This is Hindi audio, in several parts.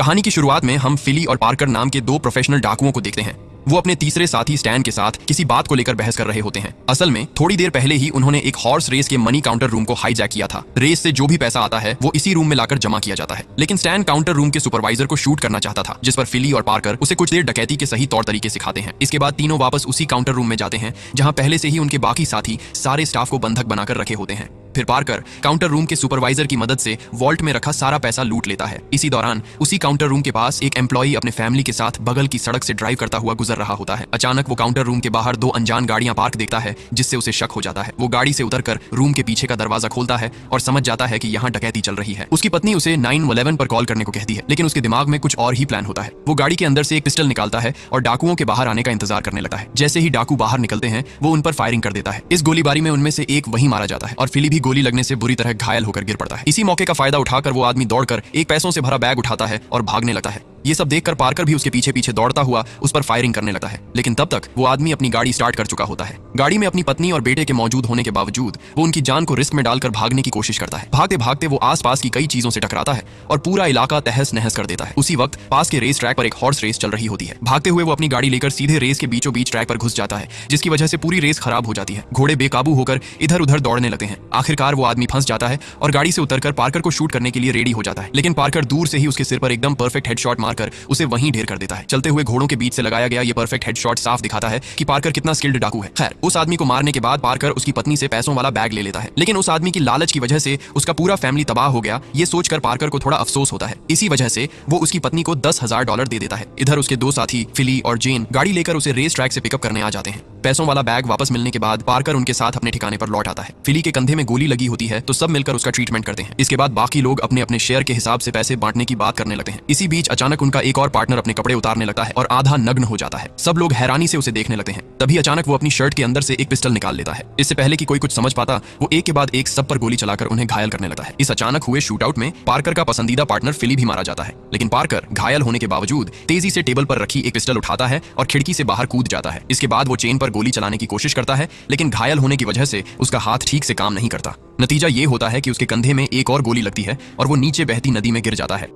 कहानी की शुरुआत में हम फिली और पार्कर नाम के दो प्रोफेशनल डाकुओं को देखते हैं। वो अपने तीसरे साथी स्टैन के साथ किसी बात को लेकर बहस कर रहे होते हैं। असल में थोड़ी देर पहले ही उन्होंने एक हॉर्स रेस के मनी काउंटर रूम को हाईजैक किया था। रेस से जो भी पैसा आता है वो इसी रूम में लाकर जमा किया जाता है। लेकिन स्टैन काउंटर रूम के सुपरवाइजर को शूट करना चाहता था, जिस पर फिली और पार्कर उसे कुछ देर डकैती के सही तौर तरीके सिखाते हैं। इसके बाद तीनों वापस उसी काउंटर रूम में जाते हैं जहां पहले से ही उनके बाकी साथी सारे स्टाफ को बंधक बनाकर रखे होते हैं। फिर पार्कर काउंटर रूम के सुपरवाइजर की मदद से वॉल्ट में रखा सारा पैसा लूट लेता है। इसी दौरान उसी काउंटर रूम के पास एक एम्प्लॉई अपने फैमिली के साथ बगल की सड़क से ड्राइव करता हुआ गुजर रहा होता है। अचानक वो काउंटर रूम के बाहर दो अनजान गाड़ियां पार्क देखता है, जिससे उसे शक हो जाता है। वो गाड़ी से उतरकर रूम के पीछे का दरवाजा खोलता है और समझ जाता है कि यहाँ डकैती चल रही है। उसकी पत्नी उसे 911 पर कॉल करने को कहती है, लेकिन उसके दिमाग में कुछ और ही प्लान होता है। वो गाड़ी के अंदर से एक पिस्टल निकालता है और डाकुओं के बाहर आने का इंतजार करने लगता है। जैसे ही डाकू बाहर निकलते हैं वो उन पर फायरिंग कर देता है। इस गोलीबारी में उनमें से एक वहीं मारा जाता है और फिली भी गोली लगने से बुरी घायल होकर गिर पड़ता है। इसी मौके का फायदा उठाकर वो आदमी दौड़कर एक पैसों से भरा बैग उठाता है और भागने लगता है। ये सब देखकर पार्कर भी उसके पीछे पीछे दौड़ता हुआ उस पर फायरिंग करने लगता है, लेकिन तब तक वो आदमी अपनी गाड़ी स्टार्ट कर चुका होता है। गाड़ी में अपनी पत्नी और बेटे के मौजूद होने के बावजूद वो उनकी जान को रिस्क में डालकर भागने की कोशिश करता है। भागते भागते वो आसपास की कई चीजों से टकराता है और पूरा इलाका तहस नहस कर देता है। उसी वक्त पास के रेस ट्रैक पर एक हॉर्स रेस चल रही होती है। भागते हुए वो अपनी गाड़ी लेकर सीधे रेस के बीचों बीच ट्रैक पर घुस जाता है, जिसकी वजह से पूरी रेस खराब हो जाती है। घोड़े बेकाबू होकर इधर उधर दौड़ने लगते हैं। आखिरकार वो आदमी फंस जाता है और गाड़ी से उतरकर पार्कर को शूट करने के लिए रेडी हो जाता है, लेकिन पार्कर दूर से ही उसके सिर पर एकदम परफेक्ट हेडशॉट मारकर उसे वहीं ढेर कर देता है। चलते हुए घोड़ों के बीच से लगाया गया ये परफेक्ट हेडशॉट साफ दिखाता है कि पार्कर कितना स्किल्ड डाकू है। खैर, उस आदमी को मारने के बाद पार्कर उसकी पत्नी से पैसों वाला बैग ले लेता है, लेकिन उस आदमी की लालच की वजह से उसका पूरा फैमिली तबाह हो गया। ये सोचकर पार्कर को थोड़ा अफसोस होता है। इसी वजह से वो उसकी पत्नी को $10,000 दे देता है। इधर उसके दो साथी फिली और जेन गाड़ी लेकर उसे रेस ट्रैक से पिकअप करने आ जाते हैं। पैसों वाला बैग वापस मिलने के बाद पार्कर उनके साथ अपने ठिकाने पर लौट आता है। फिली के कंधे में गोली लगी होती है तो सब मिलकर उसका ट्रीटमेंट करते हैं। इसके बाद बाकी लोग अपने अपने शेयर के हिसाब से पैसे बांटने की बात करने लगते हैं। इसी बीच अचानक उनका एक और पार्टनर अपने कपड़े उतारने लगता है और आधा नग्न हो जाता है। सब लोग हैरानी से उसे देखने लगते हैं। तभी अचानक वो अपनी शर्ट के अंदर से एक पिस्टल निकाल लेता है। इससे पहले कि कोई कुछ समझ पाता, वो एक के बाद एक सब पर गोली चलाकर उन्हें घायल करने लगता है। इस अचानक हुए शूटआउट में पार्कर का पसंदीदा पार्टनर फिली भी मारा जाता है, लेकिन पार्कर घायल होने के बावजूद तेजी से टेबल पर रखी एक पिस्टल उठाता है और खिड़की से बाहर कूद जाता है। इसके बाद वो चेन पर गोली चलाने की कोशिश करता है, लेकिन घायल होने की वजह से उसका हाथ ठीक से काम नहीं करता। नतीजा ये होता है कि उसके कंधे में एक और गोली लगती है और वो नीचे बहती नदी में गिर जाता है।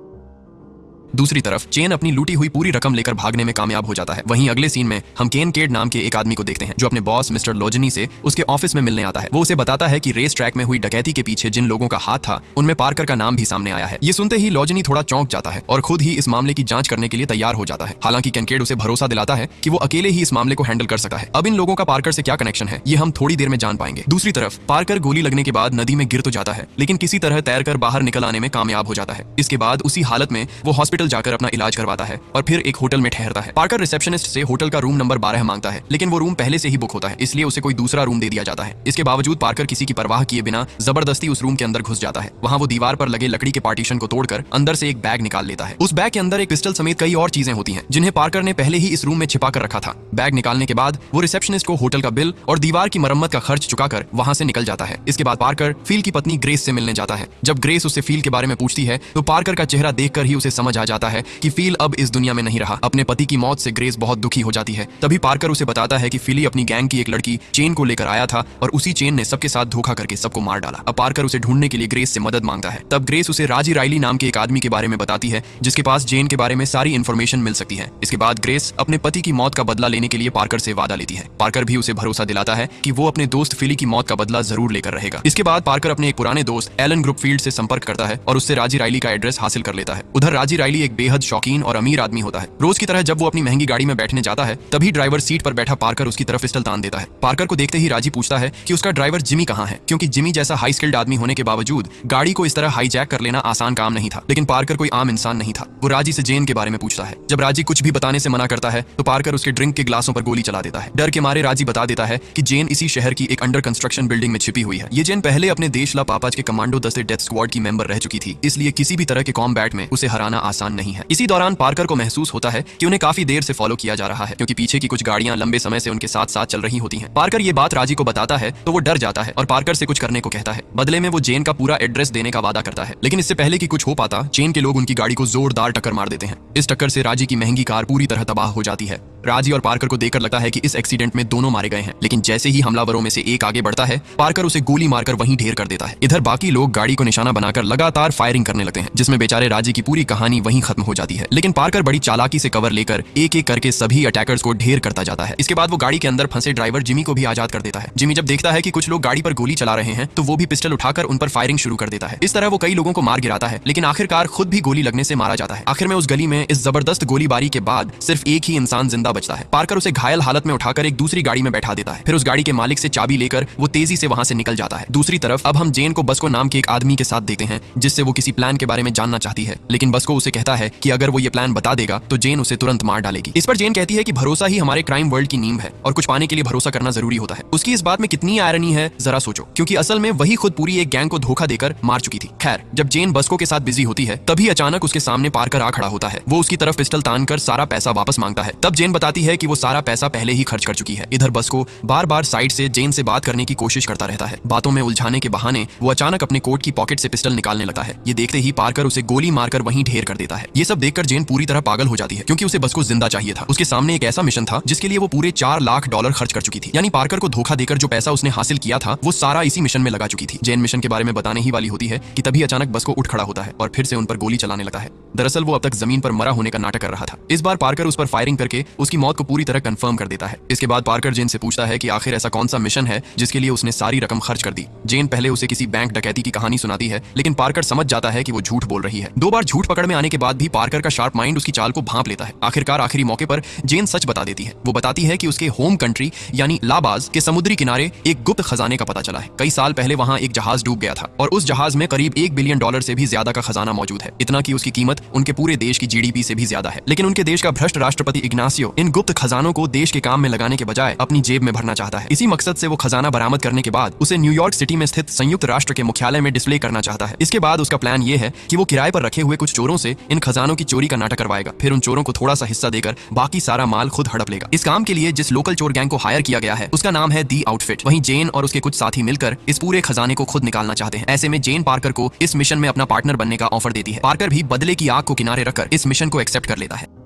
दूसरी तरफ चेन अपनी लूटी हुई पूरी रकम लेकर भागने में कामयाब हो जाता है। वहीं अगले सीन में हम केन केड नाम के एक आदमी को देखते हैं, जो अपने बॉस मिस्टर लोजनी से उसके ऑफिस में मिलने आता है। वो उसे बताता है कि रेस ट्रैक में हुई डकैती के पीछे जिन लोगों का हाथ था उनमें पार्कर का नाम भी सामने आया है। ये सुनते ही लोजनी थोड़ा चौंक जाता है और खुद ही इस मामले की जांच करने के लिए तैयार हो जाता है। हालांकि केनकेड उसे भरोसा दिलाता है कि वो अकेले ही इस मामले को हैंडल कर सकता है। अब इन लोगों का पार्कर से क्या कनेक्शन है ये हम थोड़ी देर में जान पाएंगे। दूसरी तरफ पार्कर गोली लगने के बाद नदी में गिर तो जाता है, लेकिन किसी तरह तैरकर बाहर निकल आने में कामयाब हो जाता है। इसके बाद उसी हालत में वो हॉस्पिटल जाकर अपना इलाज करवाता है और फिर एक होटल में ठहरता है। पार्कर रिसेप्शनिस्ट से होटल का रूम नंबर 12 मांगता है, लेकिन वो रूम पहले से ही बुक होता है, इसलिए उसे कोई दूसरा रूम दे दिया जाता है। इसके बावजूद पार्कर किसी की परवाह किए बिना जबरदस्ती उस रूम के अंदर घुस जाता है। वहां वो दीवार पर लगे लकड़ी के पार्टीशन को तोड़कर अंदर से एक बैग निकाल लेता है। उस बैग के अंदर एक पिस्टल समेत कई और चीजें होती हैं, जिन्हें पार्कर ने पहले ही इस रूम में छिपा कर रखा था। बैग निकालने के बाद वो रिसेप्शनिस्ट को होटल का बिल और दीवार की मरम्मत का खर्च चुकाकर वहां से निकल जाता है। इसके बाद पार्कर फील की पत्नी ग्रेस से मिलने जाता है। जब ग्रेस उससे फील के बारे में पूछती है तो पार्कर का चेहरा देखकर ही उसे समझ आ जाता है कि फील अब इस दुनिया में नहीं रहा। अपने पति की मौत से ग्रेस बहुत दुखी हो जाती है। तभी पार्कर उसे बताता है कि फिली अपनी गैंग की एक लड़की चेन को लेकर आया था और उसी चेन ने सबके साथ धोखा करके सबको मार डाला। अब पार्कर उसे ढूंढने के लिए ग्रेस से मदद मांगता है। तब ग्रेस उसे राजी राइली नाम के एक आदमी के बारे में बताती है, जिसके पास जेन के बारे में सारी इन्फॉर्मेशन मिल सकती है। इसके बाद ग्रेस अपने पति की मौत का बदला लेने के लिए पार्कर से वादा लेती है। पार्कर भी उसे भरोसा दिलाता है कि वो अपने दोस्त फिली की मौत का बदला जरूर लेकर रहेगा। इसके बाद पार्कर अपने एक पुराने दोस्त एलन ग्रुपफील्ड से संपर्क करता है और उससे राजी राइली का एड्रेस हासिल कर लेता है। उधर राजी राइली एक बेहद शौकीन और अमीर आदमी होता है। रोज की तरह जब वो अपनी महंगी गाड़ी में बैठने जाता है, तभी ड्राइवर सीट पर बैठा पार्कर उसकी तरफ पिस्टल तान देता है। पार्कर को देखते ही राजी पूछता है कि उसका ड्राइवर जिमी कहाँ है, क्योंकि जिमी जैसा हाई स्किल्ड आदमी होने के बावजूद गाड़ी को इस तरह हाईजैक कर लेना आसान काम नहीं था। लेकिन पार्कर कोई आम इंसान नहीं था। वो राजी से जेन के बारे में पूछता है। जब राजी कुछ भी बताने से मना करता है तो पार्कर उसके ड्रिंक के ग्लासों पर गोली चला देता है। डर के मारे राजी बता देता है कि जेन इसी शहर की एक अंडर कंस्ट्रक्शन बिल्डिंग में छिपी हुई है। ये जेन पहले अपने देश ला पापाज के कमांडो दस्ते डेथ स्क्वाड की मेंबर रह चुकी थी, इसलिए किसी भी तरह के कॉम्बैट में उसे हराना आसान नहीं है। इसी दौरान पार्कर को महसूस होता है कि उन्हें काफी देर से फॉलो किया जा रहा है, क्योंकि पीछे की कुछ गाड़ियां लंबे समय से उनके साथ साथ चल रही होती हैं। पार्कर ये बात राजी को बताता है तो वो डर जाता है और पार्कर से कुछ करने को कहता है। बदले में वो जेन का पूरा एड्रेस देने का वादा करता है, लेकिन इससे पहले कि कुछ हो पाता, जेन के लोग उनकी गाड़ी को जोरदार टक्कर मार देते हैं। इस टक्कर से राजी की महंगी कार पूरी तरह तबाह हो जाती है। राजी और पार्कर को देखकर लगता है कि इस एक्सीडेंट में दोनों मारे गए हैं, लेकिन जैसे ही हमलावरों में से एक आगे बढ़ता है, पार्कर उसे गोली मारकर वहीं ढेर कर देता है। इधर बाकी लोग गाड़ी को निशाना बनाकर लगातार फायरिंग करने लगते हैं, जिसमें बेचारे राजी की पूरी कहानी वहीं खत्म हो जाती है। लेकिन पार्कर बड़ी चालाकी से कवर लेकर एक एक करके सभी अटैकर्स को ढेर करता जाता है। इसके बाद वो गाड़ी के अंदर फंसे ड्राइवर जिमी को भी आजाद कर देता है। जिमी जब देखता है कि कुछ लोग गाड़ी पर गोली चला रहे हैं तो वो भी पिस्टल उठाकर उन पर फायरिंग शुरू कर देता है। इस तरह वो कई लोगों को मार गिराता है, लेकिन आखिरकार खुद भी गोली लगने से मारा जाता है। आखिर में उस गली में इस जबरदस्त गोलीबारी के बाद सिर्फ एक ही इंसान जिंदा बचता है। पार्कर उसे घायल हालत में उठाकर एक दूसरी गाड़ी में बैठा देता है। फिर उस गाड़ी के मालिक से चाबी लेकर वो तेजी से वहां से निकल जाता है। दूसरी तरफ अब हम जेन को बस्को नाम के एक आदमी के साथ देखते हैं, जिससे वो किसी प्लान के बारे में जानना चाहती है, लेकिन बस्को उसे कहता है कि अगर वो ये प्लान बता देगा तो जेन उसे तुरंत मार डालेगी। इस पर जेन कहती है कि भरोसा ही हमारे क्राइम वर्ल्ड की नींव है और कुछ पाने के लिए भरोसा करना जरूरी होता है। उसकी इस बात में कितनी आयरनी है जरा सोचो, क्योंकि असल में वही खुद पूरी एक गैंग को धोखा देकर मार चुकी थी। खैर, जब जेन बस्को के साथ बिजी होती है तभी अचानक उसके सामने पार्कर आ खड़ा होता है। वो उसकी तरफ पिस्टल तानकर सारा पैसा वापस मांगता है। तब जेन बताती है कि वो सारा पैसा पहले ही खर्च कर चुकी है। इधर बस्को बार बार साइड से जेन से बात करने की कोशिश करता रहता है। बातों में उलझाने के बहाने वो अचानक अपने कोट की पॉकेट से पिस्टल निकालने लगता है। ये देखते ही पार्कर उसे गोली मारकर वहीं ढेर कर देता है। ये सब देखकर जेन पूरी तरह पागल हो जाती है, क्योंकि उसे बस्को जिंदा चाहिए था। उसके सामने एक ऐसा मिशन था जिसके लिए वो पूरे $4 लाख खर्च कर चुकी थी। यानी पार्कर को धोखा देकर जो पैसा उसने हासिल किया था वो सारा इसी मिशन में लगा चुकी थी। जेन मिशन के बारे में बताने ही वाली होती है कि तभी अचानक बस्को उठ खड़ा होता है और फिर से उन पर गोली चलाने लगता है। दरअसल वो अब तक जमीन पर मरा होने का नाटक कर रहा था। इस बार पार्कर उस पर फायरिंग करके उसकी मौत को पूरी तरह कंफर्म कर देता है। इसके बाद पार्कर जेन से पूछता है कि आखिर ऐसा कौन सा मिशन है जिसके लिए उसने सारी रकम खर्च कर दी। जेन पहले उसे किसी बैंक डकैती की कहानी सुनाती है, लेकिन पार्कर समझ जाता है कि वो झूठ बोल रही है। 2 बार झूठ पकड़ में आने के बाद भी पार्कर का शार्प माइंड उसकी चाल को भांप लेता है। आखिरकार आखिरी मौके पर जेन सच बता देती है। वो बताती है कि उसके होम कंट्री यानी लाबाज के समुद्री किनारे एक गुप्त खजाने का पता चला है। कई साल पहले वहां एक जहाज डूब गया था और उस जहाज में करीब $1 बिलियन से भी ज्यादा का खजाना मौजूद है। इतना कि उसकी कीमत उनके पूरे देश की जीडीपी से भी ज्यादा है। लेकिन उनके देश का भ्रष्ट राष्ट्रपति इग्नासियो इन गुप्त खजानों को देश के काम में लगाने के बजाय अपनी जेब में भरना चाहता है। इसी मकसद से वो खजाना बरामद करने के बाद उसे न्यूयॉर्क सिटी में स्थित संयुक्त राष्ट्र के मुख्यालय में डिस्प्ले करना चाहता है। इसके बाद उसका प्लान ये है कि वो किराए पर रखे हुए कुछ चोरों से इन खजानों की चोरी का नाटक करवाएगा। फिर उन चोरों को थोड़ा सा हिस्सा देकर बाकी सारा माल खुद हड़प लेगा। इस काम के लिए जिस लोकल चोर गैंग को हायर किया गया है उसका नाम है दी आउटफिट। वहीं जेन और उसके कुछ साथी मिलकर इस पूरे खजाने को खुद निकालना चाहते हैं। ऐसे में जेन पार्कर को इस मिशन में अपना पार्टनर बनने का ऑफर देती है। पार्कर भी बदले की आग को किनारे रखकर इस मिशन को एक्सेप्ट कर लेता है।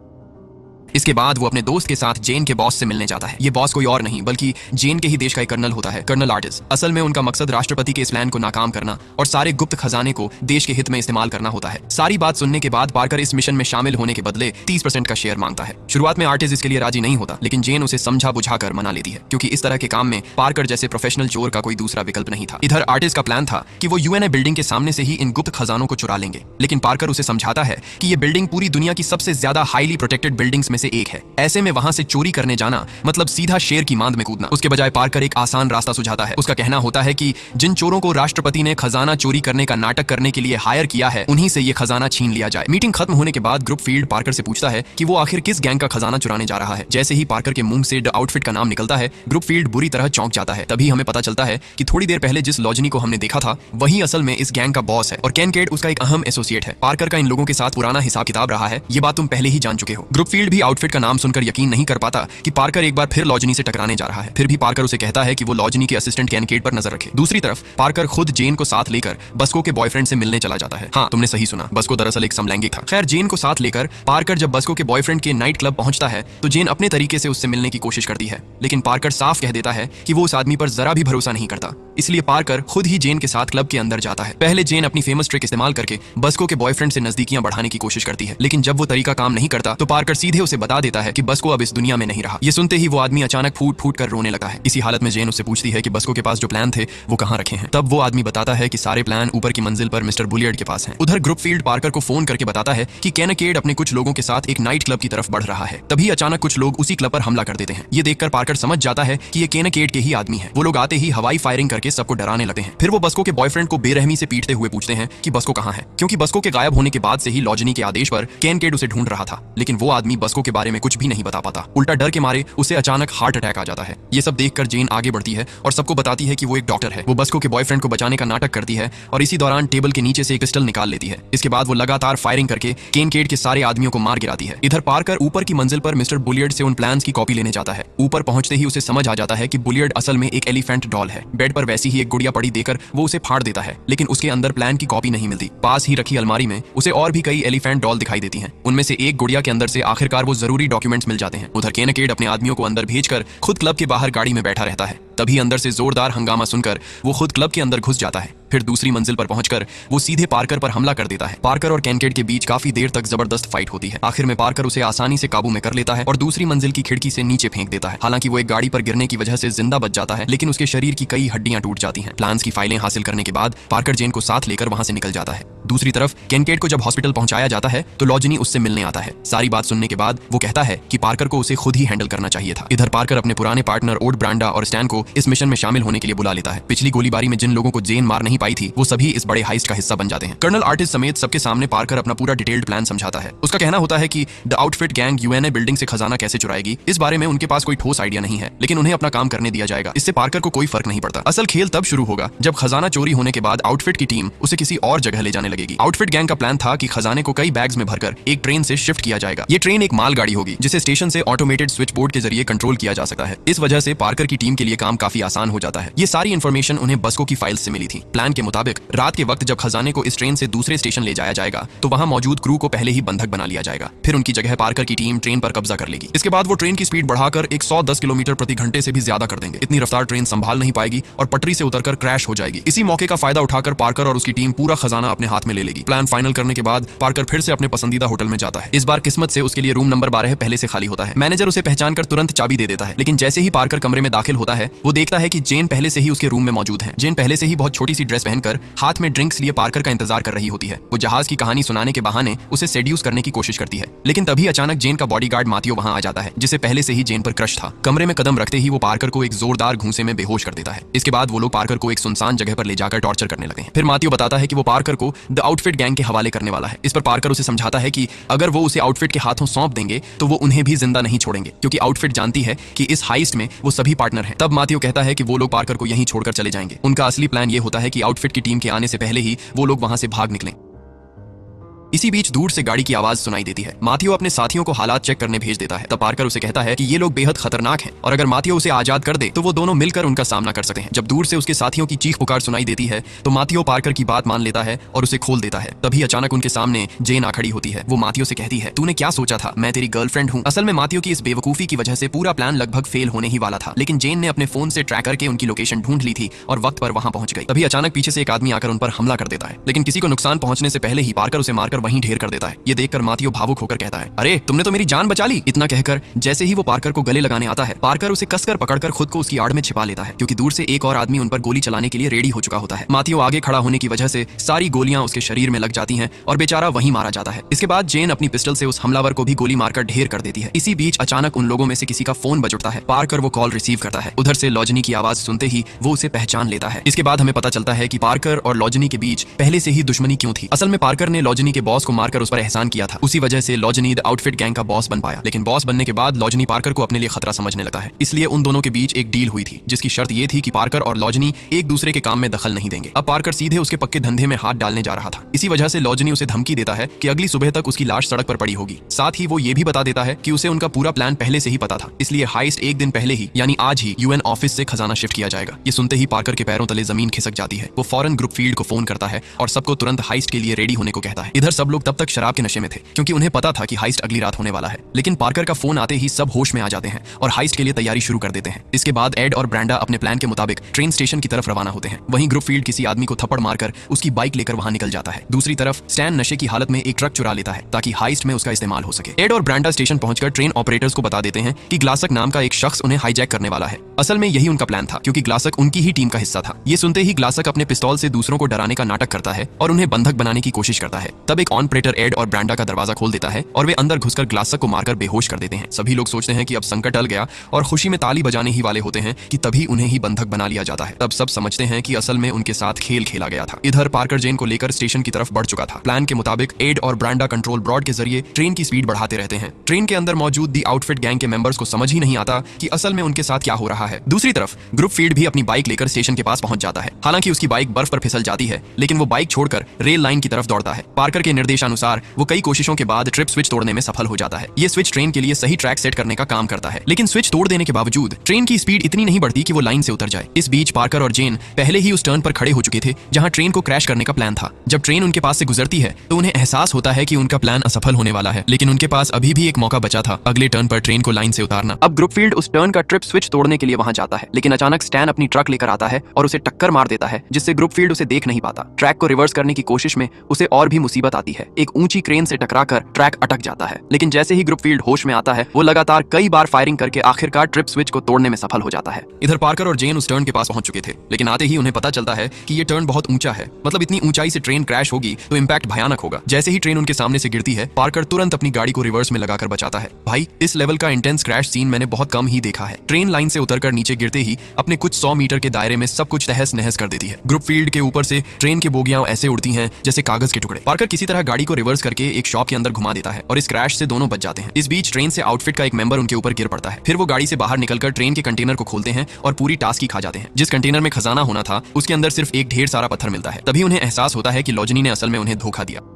इसके बाद वो अपने दोस्त के साथ जेन के बॉस से मिलने जाता है। ये बॉस कोई और नहीं बल्कि जेन के ही देश का एक कर्नल होता है, कर्नल आर्टिस। असल में उनका मकसद राष्ट्रपति के इस प्लान को नाकाम करना और सारे गुप्त खजाने को देश के हित में इस्तेमाल करना होता है। सारी बात सुनने के बाद पार्कर इस मिशन में शामिल होने के बदले 30% का शेयर मांगता है। शुरुआत में आर्टिस इसके लिए राजी नहीं होता, लेकिन जेन उसे समझा बुझाकर मना लेती है, क्योंकि इस तरह के काम में पार्कर जैसे प्रोफेशनल चोर का कोई दूसरा विकल्प नहीं था। इधर आर्टिस का प्लान था कि वो यूएनए बिल्डिंग के सामने से ही इन गुप्त खजानों को चुरा लेंगे, लेकिन पार्कर उसे समझाता है कि ये बिल्डिंग पूरी दुनिया की सबसे ज्यादा हाईली प्रोटेक्टेड बिल्डिंग्स में से एक है। ऐसे में वहां से चोरी करने जाना मतलब सीधा शेर की मांद में कूदना। उसके बजाय पार्कर एक आसान रास्ता सुझाता है। उसका कहना होता है कि जिन चोरों को राष्ट्रपति ने खजाना चोरी करने का नाटक करने के लिए हायर किया है उन्हीं से ये खजाना छीन लिया जाए। मीटिंग खत्म होने के बाद ग्रुप फील्ड पार्कर से पूछता है कि वो आखिर किस गैंग का खजाना चुराने जा रहा है। जैसे ही पार्कर के मुंह से द आउटफिट का नाम निकलता है, ग्रुप फील्ड बुरी तरह चौंक जाता है। तभी हमें पता चलता है कि थोड़ी देर पहले जिस लॉजनी को हमने देखा था वही असल में इस गैंग का बॉस है और कैनकेड उसका एक अहम एसोसिएट है। पार्कर का इन लोगों के साथ पुराना हिसाब किताब रहा है, ये बात तुम पहले ही जान चुके हो। ग्रुप फील्ड भी आउटफिट का नाम सुनकर यकीन नहीं कर पाता कि पार्कर एक बार फिर लॉजनी से टकराने जा रहा है। फिर भी पार्कर उसे कहता है कि वो लॉजनी के असिस्टेंट कैनकेड पर नजर रखे। दूसरी तरफ पार्कर खुद जेन को साथ लेकर बस्को के बॉयफ्रेंड से मिलने चला जाता है। हाँ, तुमने सही सुना, बस्को दरअसल एक समलैंगिक था। खैर, जेन को साथ लेकर पार्कर जब बस्को के बॉयफ्रेंड के नाइट क्लब पहुंचता है तो जेन अपने तरीके से उससे मिलने की कोशिश करती है, लेकिन पार्कर साफ कह देता है कि वो उस आदमी पर जरा भी भरोसा नहीं करता। इसलिए पार्कर खुद ही जेन के साथ क्लब के अंदर जाता है। पहले जेन अपनी फेमस ट्रिक इस्तेमाल करके बस्को के बॉयफ्रेंड से नजदीकियां बढ़ाने की कोशिश करती है, लेकिन जब वो तरीका काम नहीं करता तो पार्कर सीधे उसे बता देता है कि बस्को अब इस दुनिया में नहीं रहा। ये सुनते ही वो आदमी अचानक फूट फूट कर रोने लगा है। इसी हालत में जेन उससे पूछती है कि बस्को के पास जो प्लान थे वो कहाँ रखे हैं। तब वो आदमी बताता है कि सारे प्लान ऊपर की मंजिल पर मिस्टर बुलियर्ड के पास हैं। उधर ग्रुप फील्ड पार्कर को फोन करके बताता है कि कैनकेड अपने कुछ लोगों के साथ एक नाइट क्लब की तरफ बढ़ रहा है। तभी अचानक कुछ लोग उसी क्लब पर हमला कर देते हैं। ये देखकर पार्कर समझ जाता है कि ये कैनकेड के ही आदमी है। वो लोग आते ही हवाई फायरिंग करके सबको डराने लगते हैं। फिर वो बस्को के बॉयफ्रेंड को बेरहमी से पीटते हुए पूछते हैं कि बस्को कहाँ है, क्योंकि बस्को के गायब होने के बाद से ही लॉजनी के आदेश पर कैनकेड उसे ढूंढ रहा था। लेकिन वो आदमी बस्को के बारे में कुछ भी नहीं बता पाता। उल्टा डर के मारे उसे अचानक हार्ट अटैक आ जाता है। ये सब देखकर जेन आगे बढ़ती है और सबको बताती है कि वो एक डॉक्टर है। वो बस्को के बॉयफ्रेंड को बचाने का नाटक करती है और इसी दौरान टेबल के नीचे से एक पिस्टल निकाल लेती है। इसके बाद वो लगातार फायरिंग करके कैनकेड के सारे आदमियों को मार गिराती है। इधर पार्कर ऊपर की मंजिल पर मिस्टर बुलियर्ड से उन प्लान्स की कॉपी लेने जाता है। ऊपर पहुंचते ही उसे समझ आ जाता है कि बुलियर्ड असल में एक एलिफेंट डॉल है। बेड पर वैसी ही एक गुड़िया पड़ी देकर वो उसे फाड़ देता है, लेकिन उसके अंदर प्लान की कॉपी नहीं मिलती। पास ही रखी अलमारी में उसे और भी कई एलिफेंट डॉल दिखाई देती हैं। उनमें से एक गुड़िया के अंदर से आखिरकार वो जरूरी डॉक्यूमेंट्स मिल जाते हैं। उधर केनेकेड अपने आदमियों को अंदर भेजकर खुद क्लब के बाहर गाड़ी में बैठा रहता है। तभी अंदर से जोरदार हंगामा सुनकर वो खुद क्लब के अंदर घुस जाता है। फिर दूसरी मंजिल पर पहुंचकर वो सीधे पार्कर पर हमला कर देता है। पार्कर और केनेकेड के बीच काफी देर तक जबरदस्त फाइट होती है। आखिर में पार्कर उसे आसानी से काबू में कर लेता है और दूसरी मंजिल की खिड़की से नीचे फेंक देता है। हालांकि वो एक गाड़ी पर गिरने की वजह से जिंदा बच जाता है, लेकिन उसके शरीर की कई हड्डियां टूट जाती हैं। प्लान्स की फाइलें हासिल करने के बाद पार्कर जेन को साथ लेकर वहां से निकल जाता है। दूसरी तरफ केनेकेड को जब हॉस्पिटल पहुंचाया जाता है तो लॉजनी उससे मिलने आता है। सारी बात सुनने के बाद वो कहता है कि पार्कर को उसे खुद ही हैंडल करना चाहिए था। इधर पार्कर अपने पुराने पार्टनर ओड ब्रांडा और स्टैन को इस मिशन में शामिल होने के लिए बुला लेता है। पिछली गोलीबारी में जिन लोगों को जेन मार नहीं पाई थी वो सभी इस बड़े हाइस्ट का हिस्सा बन जाते हैं। कर्नल आर्टिस्ट समेत सबके सामने पार्कर अपना पूरा डिटेल्ड प्लान समझाता है। उसका कहना होता है कि the outfit gang UNA building से खजाना कैसे चुराएगी इस बारे में उनके पास कोई ठोस आइडिया नहीं है, लेकिन उन्हें अपना काम करने दिया जाएगा। इससे पार्कर को कोई फर्क नहीं पड़ता। असल खेल तब शुरू होगा जब खजाना चोरी होने के बाद आउटफिट की टीम उसे किसी और जगह ले जाने लगेगी। आउटफिट गैंग का प्लान था कि खजाने को कई बैग्स में भरकर एक ट्रेन से शिफ्ट किया जाएगा। ये ट्रेन एक मालगाड़ी होगी जिसे स्टेशन से ऑटोमेटेड स्विच बोर्ड के जरिए कंट्रोल किया जा सकता है। इस वजह से पार्कर की टीम के लिए काम काफी आसान हो जाता है। ये सारी इन्फॉर्मेशन उन्हें बस्को की फाइल्स से मिली थी। प्लान के मुताबिक रात के वक्त जब खजाने को इस ट्रेन से दूसरे स्टेशन ले जाया जाएगा तो वहां मौजूद क्रू को पहले ही बंधक बना लिया जाएगा। फिर उनकी जगह पार्कर की टीम ट्रेन पर कब्जा कर लेगी। इसके बाद वो ट्रेन की स्पीड बढ़ाकर 110 किलोमीटर प्रति घंटे से भी ज्यादा कर देंगे। इतनी रफ्तार ट्रेन संभाल नहीं पाएगी और पटरी से उतरकर क्रैश हो जाएगी। इसी मौके का फायदा उठाकर पार्कर और उसकी टीम पूरा खजाना अपने हाथ में ले लेगी। प्लान फाइनल करने के बाद पार्कर फिर से अपने पसंदीदा होटल में जाता है। इस बार किस्मत से उसके लिए रूम नंबर 12 पहले से खाली होता है। मैनेजर उसे पहचान कर तुरंत चाबी दे देता है, लेकिन जैसे ही पार्कर कमरे में दाखिल होता है वो देखता है कि जेन पहले से ही उसके रूम में मौजूद है। जेन पहले से ही बहुत छोटी सी ड्रेस पहनकर हाथ में ड्रिंक्स लिए पार्कर का इंतजार कर रही होती है। वो जहाज की कहानी सुनाने के बहाने उसे सेड्यूस करने की कोशिश करती है, लेकिन तभी अचानक जेन का बॉडीगार्ड माथियो वहां आ जाता है, जिसे पहले से ही जेन पर क्रश था। कमरे में कदम रखते ही वो पार्कर को एक जोरदार घूंसे में बेहोश कर देता है। इसके बाद वो लोग पार्कर को एक सुनसान जगह पर ले जाकर टॉर्चर करने लगे हैं। फिर माथियो बताता है कि वो पार्कर को द आउटफिट गैंग के हवाले करने वाला है। इस पर पार्कर उसे समझाता है कि अगर वो उसे आउटफिट के हाथों सौंप देंगे तो वो उन्हें भी जिंदा नहीं छोड़ेंगे, क्योंकि आउटफिट जानती है कि इस हाइस्ट में वो सभी पार्टनर हैं। तब माथियो कहता है कि वो लोग पार्कर को यहीं छोड़कर चले जाएंगे। उनका असली प्लान ये होता है कि आउटफिट की टीम के आने से पहले ही वो लोग वहां से भाग निकलें। इसी बीच दूर से गाड़ी की आवाज सुनाई देती है। माथियो अपने साथियों को हालात चेक करने भेज देता है। तब पार्कर उसे कहता है कि ये लोग बेहद खतरनाक हैं और अगर माथियो उसे आजाद कर दे तो वो दोनों मिलकर उनका सामना कर सकते हैं। जब दूर से उसके साथियों की चीख पुकार सुनाई देती है तो माथियो पार्कर की बात मान लेता है और उसे खोल देता है। तभी अचानक उनके सामने जेन आ खड़ी होती है। वो माथियो से कहती है, तूने क्या सोचा था, मैं तेरी गर्लफ्रेंड हूँ। असल में माथियो की इस बेवकूफी की वजह से पूरा प्लान लगभग फेल होने ही वाला था, लेकिन जेन ने अपने फोन से ट्रैक करके उनकी लोकेशन ढूंढ ली थी और वक्त पर वहां पहुंच गई। तभी अचानक पीछे से एक आदमी आकर उन पर हमला कर देता है, लेकिन किसी को नुकसान पहुंचने से पहले ही पार्कर उसे मारकर वहीं ढेर कर देता है। ये देखकर माथियो भावुक होकर कहता है, अरे तुमने तो मेरी जान बचा ली। इतना कहकर जैसे ही वो पार्कर को गले लगाने आता है, पार्कर उसे कसकर पकड़कर खुद को उसकी आड़ में छिपा लेता है, क्योंकि दूर से एक और आदमी उन पर गोली चलाने के लिए रेडी हो चुका होता है। माथियो आगे खड़ा होने की वजह से सारी गोलियां उसके शरीर में लग जाती हैं और बेचारा वहीं मारा जाता है। इसके बाद जेन अपनी पिस्टल से उस हमलावर को भी गोली मारकर ढेर कर देती है। इसी बीच अचानक उन लोगों में से किसी का फोन बज उठता है। पार्कर वो कॉल रिसीव करता है। उधर से लॉजनी की आवाज सुनते ही वो उसे पहचान लेता है। इसके बाद हमें पता चलता है कि पार्कर और लॉजनी के बीच पहले से ही दुश्मनी क्यों थी। असल में पार्कर ने लॉजनी के बॉस को मारकर उस पर एहसान किया था। उसी वजह से लॉजनी द आउटफिट गैंग का बॉस बन पाया, लेकिन बॉस बनने के बाद लॉजनी पार्कर को अपने लिए खतरा समझने लगता है। इसलिए उन दोनों के बीच एक डील हुई थी, जिसकी शर्त ये थी कि पार्कर और लॉजनी एक दूसरे के काम में दखल नहीं देंगे। अब पार्कर सीधे उसके पक्के धंधे में हाथ डालने जा रहा था। इसी वजह से लॉजनी उसे धमकी देता है कि अगली सुबह तक उसकी लाश सड़क पर पड़ी होगी। साथ ही वो ये भी बता देता है कि उसे उनका पूरा प्लान पहले से ही पता था, इसलिए हाइस्ट एक दिन पहले ही यानी आज ही यूएन ऑफिस से खजाना शिफ्ट किया जाएगा। ये सुनते ही पार्कर के पैरों तले जमीन खिसक जाती है। वो फौरन ग्रुप फील्ड को फोन करता है और सबको तुरंत हाइस्ट के लिए रेडी होने को कहता है। इधर सब लोग तब तक शराब के नशे में थे, क्योंकि उन्हें पता था कि हाइस्ट अगली रात होने वाला है। लेकिन पार्कर का फोन आते ही सब होश में आ जाते हैं और हाइस्ट के लिए तैयारी शुरू कर देते हैं। इसके बाद एड और ब्रांडा अपने प्लान के मुताबिक ट्रेन स्टेशन की तरफ रवाना होते हैं। वहीं ग्रुप फील्ड किसी आदमी को थप्पड़ मारकर उसकी बाइक लेकर वहां निकल जाता है। दूसरी तरफ स्टैन नशे की हालत में एक ट्रक चुरा लेता है ताकि हाइस्ट में उसका इस्तेमाल हो सके। एड और ब्रांडा स्टेशन पहुंचकर ट्रेन ऑपरेटर्स को बता देते हैं कि ग्लासक नाम का एक शख्स उन्हें हाईजैक करने वाला है। असल में यही उनका प्लान था, क्योंकि ग्लासक उनकी ही टीम का हिस्सा था। ये सुनते ही ग्लासक अपने पिस्तौल से दूसरों को डराने का नाटक करता है और उन्हें बंधक बनाने की कोशिश करता है। तब एक ऑपरेटर एड और ब्रांडा का दरवाजा खोल देता है और वे अंदर घुसकर ग्लासक को मारकर बेहोश कर देते हैं। सभी लोग सोचते हैं कि अब संकट टल गया और खुशी में ताली बजाने ही वाले होते हैं कि तभी उन्हें ही बंधक बना लिया जाता है। तब सब समझते हैं कि असल में उनके साथ खेल खेला गया था। इधर पार्कर जेन को लेकर स्टेशन की तरफ बढ़ चुका था। प्लान के मुताबिक एड और ब्रांडा कंट्रोल ब्रॉड के जरिए ट्रेन की स्पीड बढ़ाते रहते हैं। ट्रेन के अंदर मौजूद दी आउटफिट गैंग के मेंबर्स को समझ ही नहीं आता कि असल में उनके साथ क्या हो रहा है। दूसरी तरफ ग्रुप फील्ड भी अपनी बाइक लेकर स्टेशन के पास पहुंच जाता है। हालांकि उसकी बाइक बर्फ पर फिसल जाती है, लेकिन वो बाइक छोड़कर रेल लाइन की तरफ दौड़ता है। पार्कर के निर्देशानुसार वो कई कोशिशों के बाद ट्रिप स्विच तोड़ने में सफल हो जाता है। ये स्विच ट्रेन के लिए सही ट्रैक सेट करने का काम करता है, लेकिन स्विच तोड़ देने के बावजूद ट्रेन की स्पीड इतनी नहीं बढ़ती कि वो लाइन से उतर जाए। इस बीच पार्कर और जेन पहले ही उस टर्न पर खड़े हो चुके थे जहां ट्रेन को क्रैश करने का प्लान था। जब ट्रेन उनके पास से गुजरती है तो उन्हें एहसास होता है कि उनका प्लान असफल होने वाला है, लेकिन उनके पास अभी भी एक मौका बचा था अगले टर्न पर ट्रेन को लाइन से उतारना। अब ग्रुपफील्ड उस टर्न का ट्रिप स्विच तोड़ने के लिए वहां जाता है, लेकिन अचानक स्टैन अपनी ट्रक लेकर आता है और उसे टक्कर मार देता है, जिससे ग्रुपफील्ड उसे देख नहीं पाता। ट्रैक को रिवर्स करने की कोशिश में उसे और भी मुसीबत आती है। एक ऊंची क्रेन से टकराकर ट्रैक अटक जाता है, लेकिन जैसे ही ग्रुपफील्ड होश में आता है वो लगातार कई बार फायरिंग करके आखिरकार ट्रिप स्विच को तोड़ने में सफल हो जाता है। इधर पार्कर और जेन उस टर्न के पास पहुंच चुके थे, लेकिन आते ही उन्हें पता चलता है कि ये टर्न बहुत ऊंचा है, मतलब इतनी ऊंचाई से ट्रेन क्रैश होगी तो इंपैक्ट भयानक होगा। जैसे ही ट्रेन उनके सामने से गिरती है, पार्कर तुरंत अपनी गाड़ी को रिवर्स में लगाकर बचाता है। भाई, इस लेवल का इंटेंस क्रैश सीन मैंने बहुत कम ही देखा है। ट्रेन लाइन से उतरकर नीचे गिरते ही अपने कुछ 100 मीटर के दायरे में सब कुछ तहस नहस कर देती है। ग्रुपफील्ड के ऊपर से ट्रेन की बोगियां ऐसे उड़ती हैं जैसे कागज के टुकड़े। पार्कर किसी तरह गाड़ी को रिवर्स करके एक शॉप के अंदर घुमा देता है और इस क्रैश से दोनों बच जाते हैं। इस बीच ट्रेन से आउटफिट का एक मेंबर उनके ऊपर गिर पड़ता है। फिर वो गाड़ी से बाहर निकलकर ट्रेन के कंटेनर को खोलते हैं और पूरी टास्की खा जाते हैं। जिस कंटेनर में खजाना होना था उसके अंदर सिर्फ एक ढेर सारा पत्थर मिलता है। तभी उन्हें एहसास होता है कि लॉजनी ने असल में उन्हें धोखा दिया।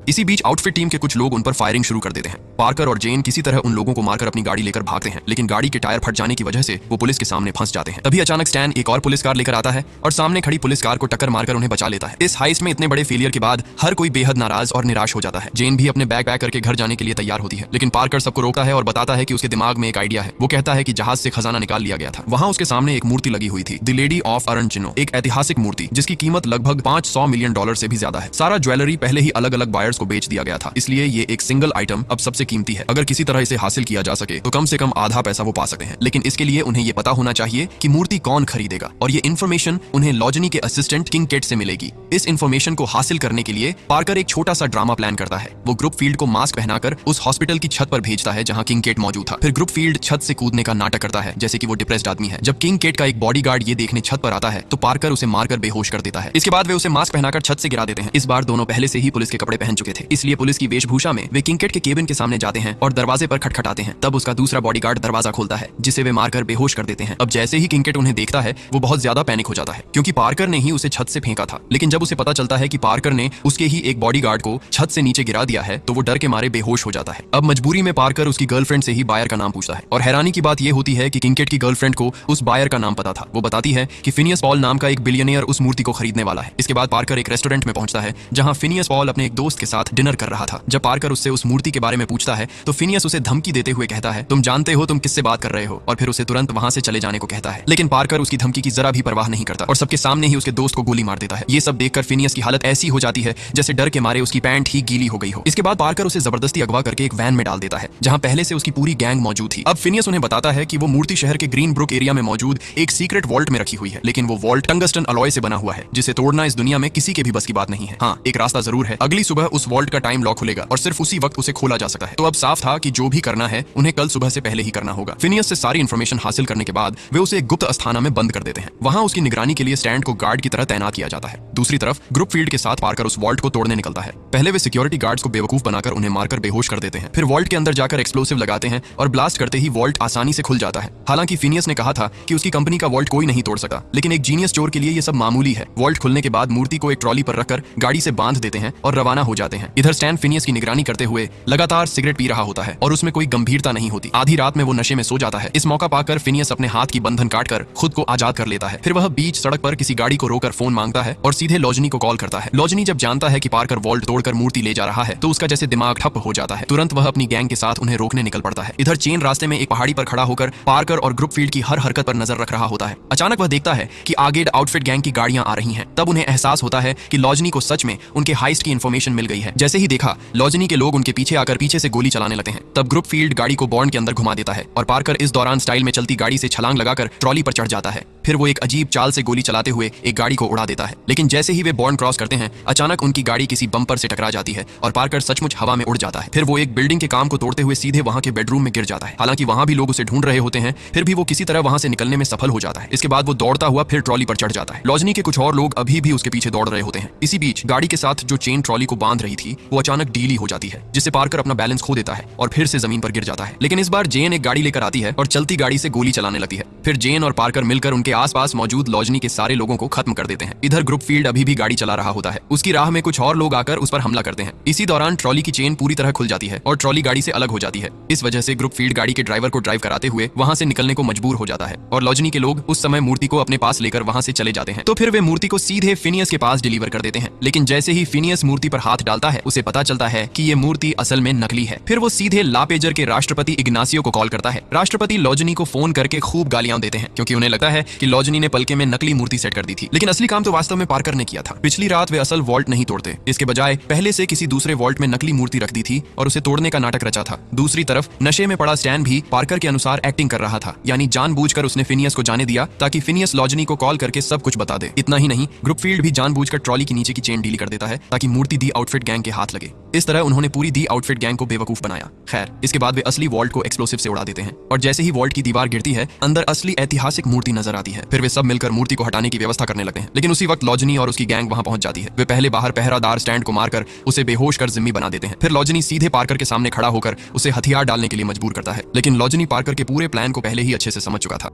इसी बीच आउटफिट टीम के कुछ लोग उन पर फायरिंग शुरू कर देते हैं। पार्कर और जेन किसी तरह उन लोगों को मारकर अपनी गाड़ी लेकर भागते हैं, लेकिन गाड़ी के टायर फट जाने की वजह से वो पुलिस के सामने फंस जाते हैं। तभी अचानक स्टैन एक और पुलिस कार लेकर आता है और सामने खड़ी पुलिस कार को टक्कर मारकर उन्हें बचा लेता है। इस हाइस्ट में इतने बड़े फेलियर के बाद हर कोई बेहद नाराज और निराश हो जाता है। जेन भी अपने बैग पैक करके घर जाने के लिए तैयार होती है, लेकिन पार्कर सबको रोकता है और बताता है कि उसके दिमाग में एक आइडिया है। वो कहता है कि जहाज से खजाना निकाल लिया गया था। वहां उसके सामने एक मूर्ति लगी हुई थी, द लेडी ऑफ अरनचिनो, एक ऐतिहासिक मूर्ति जिसकी कीमत लगभग $500 मिलियन से भी ज्यादा है। सारा ज्वेलरी पहले ही अलग अलग बायर्स को बेच दिया गया था, इसलिए ये एक सिंगल आइटम अब सबसे कीमती है। अगर किसी तरह इसे हासिल किया जा सके तो कम से कम आधा पैसा वो पा सकते हैं, लेकिन इसके लिए उन्हें ये पता होना चाहिए कि मूर्ति कौन खरीदेगा, और ये इन्फॉर्मेशन उन्हें लॉजनी के असिस्टेंट किंग केट से मिलेगी। इस इन्फॉर्मेशन को हासिल करने के लिए पार्कर एक छोटा सा ड्रामा प्लान करता है। वो ग्रुपफील्ड को मास्क पहनाकर उस हॉस्पिटल की छत पर भेजता है जहां किंग केट मौजूद था। फिर ग्रुपफील्ड छत से कूदने का नाटक करता है जैसे कि वो डिप्रेस्ड आदमी है। जब किंग केट का एक बॉडीगार्ड ये देखने छत पर आता है तो पार्कर उसे मारकर बेहोश कर देता है। इसके बाद वे उसे मास्क पहनाकर छत से गिरा देते हैं। इस बार दोनों पहले से ही पुलिस के कपड़े पहन चुके थे, इसलिए पुलिस की वेशभूषा में वे किंग केट के केबिन के सामने जाते हैं और दरवाजे पर खटखटाते हैं। तब उसका दूसरा बॉडीगार्ड दरवाजा खोलता है जिसे वे मारकर बेहोश कर देते हैं। अब जैसे ही किंग केट उन्हें देखता है वो बहुत ज्यादा पैनिक हो जाता है, क्योंकि पार्कर ने ही उसे छत से फेंका था। लेकिन जब उसे पता चलता है कि पार्कर ने उसके ही एक बॉडीगार्ड को छत से नीचे गिरा दिया है तो वो डर के मारे बेहोश हो जाता है। अब मजबूरी में पार्कर उसकी गर्लफ्रेंड से ही बायर का नाम पूछता है, और हैरानी की बात यह होती है कि किंग केट की गर्लफ्रेंड को उस बायर का नाम पता था। वो बताती है कि फिनियस पॉल नाम का एक बिलियनियर उस मूर्ति को खरीदने वाला है। इसके बाद पार्कर एक रेस्टोरेंट में पहुंचता है जहां फिनियस पॉल अपने एक दोस्त के साथ डिनर कर रहा था। जब पार्कर उससे उस मूर्ति के बारे में पूछता है तो फिनियस उसे धमकी देते हुए कहता है, तुम जानते हो तुम किससे बात कर रहे हो, और फिर उसे तुरंत वहां से चले जाने को कहता है। लेकिन पार्कर उसकी धमकी की जरा भी परवाह नहीं करता और सबके सामने ही उसके दोस्त को गोली मार देता है। ये सब देखकर फिनियस की हालत ऐसी हो जाती है जैसे डर के मारे उसकी पैंट ही गीली हो गई हो। इसके बाद पार्कर उसे जबरदस्ती अगवा करके एक वैन में डाल देता है जहां पहले से उसकी पूरी गैंग मौजूद थी। अब फिनियस उन्हें बताता है कि वो मूर्ति शहर के ग्रीन ब्रुक एरिया में मौजूद एक सीक्रेट वॉल्ट में रखी हुई है, लेकिन वो वॉल्ट टंगस्टन अलॉय से बना हुआ है जिसे तोड़ना इस दुनिया में किसी के भी बस की बात नहीं है। हाँ, एक रास्ता जरूर है, अगली सुबह उस वॉल्ट का टाइम लॉक खुलेगा और सिर्फ उसी वक्त उसे खोला जा सकता है। तो अब साफ था कि जो भी करना है उन्हें कल सुबह से पहले ही करना होगा। फिनियस से सारी इंफॉर्मेशन हासिल करने के बाद वे उसे एक गुप्त अस्थाना में बंद कर देते हैं। वहां उसकी निगरानी के लिए स्टैंड को गार्ड की तरह तैनात किया जाता है। दूसरी तरफ ग्रुपफील्ड के साथ पार्कर उस वॉल्ट को तोड़ने निकलता है। पहले वे सिक्योरिटी गार्ड्स को बेवकूफ बनाकर उन्हें मारकर बेहोश कर देते हैं, फिर वॉल्ट के अंदर जाकर एक्सप्लोसिव लगाते हैं और ब्लास्ट करते ही वॉल्ट आसानी से खुल जाता है। हालांकि फिनियस ने कहा था कि उसकी कंपनी का वॉल्ट कोई नहीं तोड़ सकता, लेकिन एक जीनियस चोर के लिए ये सब मामूली है। वॉल्ट खुलने के बाद मूर्ति को एक ट्रॉली पर रखकर गाड़ी से बांध देते हैं और रवाना हो जाते हैं। इधर स्टैन फिनियस की निगरानी करते हुए लगातार सिगरेट पी रहा होता है और उसमें कोई गंभीरता नहीं होती। आधी रात में वो नशे में सो जाता है। इस मौका पाकर फिनियस अपने हाथ की बंधन काटकर खुद को आजाद कर लेता है। फिर वह बीच सड़क पर किसी गाड़ी को रोकर फोन मांगता है और सीधे लॉजनी को कॉल करता है। लॉजनी जब जानता है कि पार्कर वॉल्ट तोड़कर मूर्ति ले जा रहा है तो उसका जैसे दिमाग ठप हो जाता है। तुरंत वह अपनी गैंग के साथ उन्हें रोकने निकल पड़ता है। इधर चेन रास्ते में एक पहाड़ी पर खड़ा होकर पार्कर और ग्रुपफील्ड की हर हरकत पर नजर रख रहा होता है। अचानक वह देखता है कि आगे आउटफिट गैंग की गाड़ियां आ रही हैं। तब उन्हें एहसास होता है कि लॉजनी को सच में उनके हाइस्ट की इंफॉर्मेशन मिल गई है। जैसे ही देखा, लॉजनी के लोग उनके पीछे आकर पीछे से गोली चलाने लगते हैं। तब ग्रुपफील्ड गाड़ी को बॉन्ड के अंदर घुमा देता है और पार्कर इस दौरान स्टाइल में चलती गाड़ी से छलांग लगाकर ट्रॉली पर चढ़ जाता है। फिर वो एक अजीब चाल से गोली चलाते हुए एक गाड़ी को उड़ा देता है। लेकिन जैसे ही वे बॉन्ड क्रॉस करते हैं, अचानक उनकी गाड़ी किसी बम्पर से टकरा जाती है और पार्कर सचमुच हवा में उड़ जाता है। फिर वो एक बिल्डिंग के काम को तोड़ते हुए सीधे वहां के बेडरूम में गिर जाता है। हालांकि वहां भी लोग उसे ढूंढ रहे होते हैं, फिर भी वो किसी तरह वहां से निकलने में सफल हो जाता है। इसके बाद वो दौड़ता हुआ फिर ट्रॉली पर चढ़ जाता है। लॉजनी के कुछ और लोग अभी भी उसके पीछे दौड़ रहे होते हैं। इसी बीच गाड़ी के साथ जो चेन ट्रॉली को बांध रही थी वो अचानक ढीली हो जाती है, जिससे पार्कर अपना बैलेंस खो देता है और फिर से जमीन पर गिर जाता है। लेकिन इस बार जेन एक गाड़ी लेकर आती है और चलती गाड़ी से गोली चलाने लगती है। फिर जेन और पार्कर मिलकर उनके आसपास मौजूद लॉजनी के सारे लोगों को खत्म कर देते हैं। इधर ग्रुपफील्ड अभी भी गाड़ी चला रहा होता है। उसकी राह में कुछ और लोग आकर उस पर हमला करते हैं। इसी दौरान ट्रॉली की चेन पूरी तरह खुल जाती है और ट्रॉली गाड़ी से अलग हो जाती है। इस वजह से ग्रुपफील्ड गाड़ी के ड्राइवर को ड्राइव कराते हुए वहां से निकलने को मजबूर हो जाता है और लॉजनी के लोग उस समय मूर्ति को अपने पास लेकर वहां से चले जाते हैं। तो फिर वे मूर्ति को सीधे फिनियस के पास डिलीवर कर देते हैं। लेकिन जैसे ही फिनियस मूर्ति पर हाथ डालता है उसे पता चलता है कि ये मूर्ति असल में नकली है। फिर वो सीधे लापेजर के राष्ट्रपति इग्नासियो को कॉल करता है। राष्ट्रपति लॉजनी को फोन करके खूब गालियां देते हैं क्योंकि उन्हें लगता है कि लॉजनी ने पलके में नकली मूर्ति सेट कर दी थी। लेकिन असली काम तो वास्तव में पार्कर ने किया था। पिछली रात वे असल वॉल्ट नहीं तोड़ते, इसके बजाय पहले से किसी दूसरे वॉल्ट में नकली मूर्ति रख दी थी और उसे तोड़ने का नाटक रचा था। दूसरी तरफ नशे में पड़ा स्टैन भी पार्कर के अनुसार एक्टिंग कर रहा था, यानी जानबूझकर उसने फिनियस को जाने दिया ताकि फिनियस लॉजनी को कॉल करके सब कुछ बता दे। इतना ही नहीं, ग्रुपफील्ड भी जानबूझकर ट्रॉली के नीचे की चेन ढीली कर देता है ताकि मूर्ति दी आउटफिट गैंग के हाथ लगे। इस तरह उन्होंने पूरी दी आउटफिट गैंग को बेवकूफ बनाया। खैर, इसके बाद वे असली वॉल्ट को एक्सप्लोसिव से उड़ा देते हैं और जैसे ही वॉल्ट की दीवार गिरती है अंदर असली ऐतिहासिक मूर्ति नजर आती है। फिर वे सब मिलकर मूर्ति को हटाने की व्यवस्था करने लगते हैं। लेकिन उसी वक्त लॉजनी और उसकी गैंग वहां पहुंच जाती है। वे पहले बाहर पहरादार स्टैंड को मारकर उसे बेहोश कर जिम्मी बना देते हैं। फिर लॉजनी सीधे पार्कर के सामने खड़ा होकर उसे हथियार डालने के लिए मजबूर करता है। लेकिन लॉजनी पार्कर के पूरे प्लान को पहले ही अच्छे से समझ चुका था।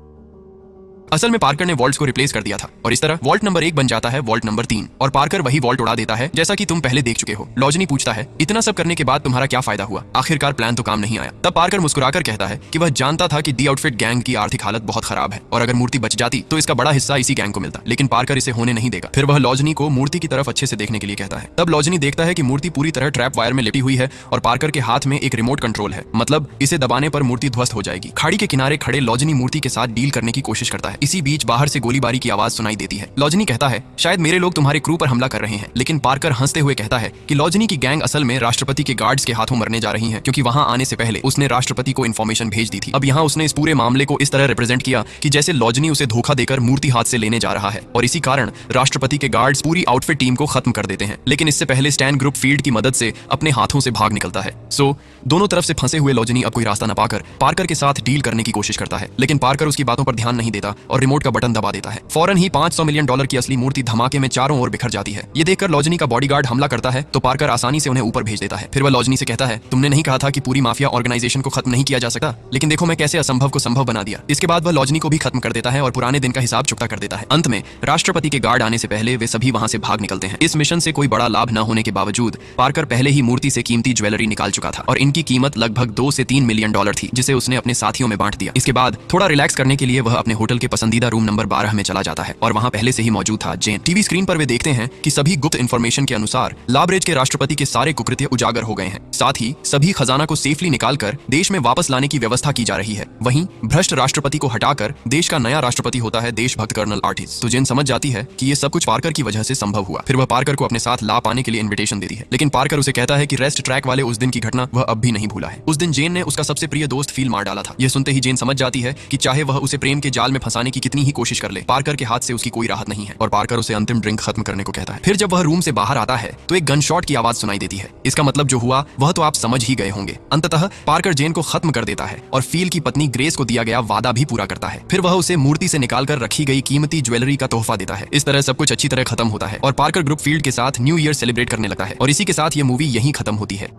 असल में पार्कर ने वॉल्ट्स को रिप्लेस कर दिया था और इस तरह वॉल्ट नंबर 1 बन जाता है वॉल्ट नंबर 3 और पार्कर वही वॉल्ट उड़ा देता है जैसा कि तुम पहले देख चुके हो। लॉजनी पूछता है, इतना सब करने के बाद तुम्हारा क्या फायदा हुआ? आखिरकार प्लान तो काम नहीं आया। तब पार्कर मुस्कुराकर कहता है कि वह जानता था कि दी आउटफिट गैंग की आर्थिक हालत बहुत खराब है और अगर मूर्ति बच जाती तो इसका बड़ा हिस्सा इसी गैंग को मिलता, लेकिन पार्कर इसे होने नहीं देगा। फिर वह लॉजनी को मूर्ति की तरफ अच्छे से देखने के लिए कहता है। तब लॉजनी देखता है कि मूर्ति पूरी तरह ट्रैप वायर में लिपटी हुई है और पार्कर के हाथ में एक रिमोट कंट्रोल है, मतलब इसे दबाने पर मूर्ति ध्वस्त हो जाएगी। खाड़ी के किनारे खड़े लॉजनी मूर्ति के साथ डील करने की कोशिश करता है। इसी बीच बाहर से गोलीबारी की आवाज सुनाई देती है। लॉजनी कहता है, शायद मेरे लोग तुम्हारे क्रू पर हमला कर रहे हैं, लेकिन पार्कर हंसते हुए कहता है कि लॉजनी की गैंग असल में राष्ट्रपति के गार्ड्स के हाथों मरने जा रही है क्योंकि वहां आने से पहले उसने राष्ट्रपति को इन्फॉर्मेशन भेज दी थी। अब यहाँ उसने इस पूरे मामले को इस तरह रिप्रेजेंट किया कि जैसे लॉजनी उसे धोखा देकर मूर्ति हाथ से लेने जा रहा है और इसी कारण राष्ट्रपति के गार्ड्स पूरी आउटफिट टीम को खत्म कर देते हैं। लेकिन इससे पहले स्टैन ग्रुपफील्ड की मदद से अपने हाथों से भाग निकलता है। सो दोनों तरफ से फंसे हुए लॉजनी अब कोई रास्ता न पाकर पार्कर के साथ डील करने की कोशिश करता है, लेकिन पार्कर उसकी बातों पर ध्यान नहीं देता और रिमोट का बटन दबा देता है। फौरन ही $500 मिलियन की असली मूर्ति धमाके में चारों ओर बिखर जाती है। ये देखकर लॉजनी का बॉडीगार्ड हमला करता है तो पार्कर आसानी से उन्हें ऊपर भेज देता है। फिर वह लॉजनी से कहता है, तुमने नहीं कहा था कि पूरी माफिया ऑर्गेनाइजेशन को खत्म नहीं किया जा सकता, लेकिन देखो मैं कैसे असंभव को संभव बना दिया। इसके बाद वह लॉजनी को भी खत्म कर देता है और पुराने दिन का हिसाब चुकता कर देता है। अंत में राष्ट्रपति के गार्ड आने से पहले वे सभी वहां से भाग निकलते हैं। इस मिशन से कोई बड़ा लाभ न होने के बावजूद पार्कर पहले ही मूर्ति से कीमती ज्वेलरी निकाल चुका था और इनकी कीमत लगभग $2 से $3 मिलियन थी, जिसे उसने अपने साथियों में बांट दिया। इसके बाद थोड़ा रिलैक्स करने के लिए वह अपने होटल के पसंदीदा रूम नंबर 12 में चला जाता है और वहां पहले से ही मौजूद था जेन। टीवी स्क्रीन पर वे देखते हैं कि सभी गुप्त इंफॉर्मेशन के अनुसार लाब्रेज के राष्ट्रपति के सारे कुकृत्य उजागर हो गए हैं। साथ ही सभी खजाना को सेफली निकालकर देश में वापस लाने की व्यवस्था की जा रही है। वहीं भ्रष्ट राष्ट्रपति को हटाकर देश का नया राष्ट्रपति होता है देशभक्त कर्नल आर्टिस। तो जेन समझ जाती है कि ये सब कुछ पार्कर की वजह से संभव हुआ। फिर वह पार्कर को अपने साथ ला पाने के लिए इन्विटेशन देती है, लेकिन पार्कर उसे कहता है कि रेस्ट ट्रैक वाले उस दिन की घटना वह अब भी नहीं भूला है। उस दिन जेन ने उसका सबसे प्रिय दोस्त फील मार डाला था। यह सुनते ही जेन समझ जाती है कि चाहे वह उसे प्रेम के जाल में फंसाने की कितनी ही कोशिश कर ले, पार्कर के हाथ से उसकी कोई राहत नहीं है और पार्कर उसे अंतिम ड्रिंक खत्म करने को कहता है। फिर जब वह रूम से बाहर आता है तो एक गन शॉट की आवाज सुनाई देती है। इसका मतलब जो हुआ वह तो आप समझ ही गए होंगे। अंततः पार्कर जेन को खत्म कर देता है और फील की पत्नी ग्रेस को दिया गया वादा भी पूरा करता है। फिर वह उसे मूर्ति से निकालकर रखी गई कीमती ज्वेलरी का तोहफा देता है। इस तरह सब कुछ अच्छी तरह खत्म होता है और पार्कर ग्रुपफील्ड के साथ न्यू ईयर सेलिब्रेट करने लगता है और इसी के साथ ये मूवी यहीं खत्म होती है।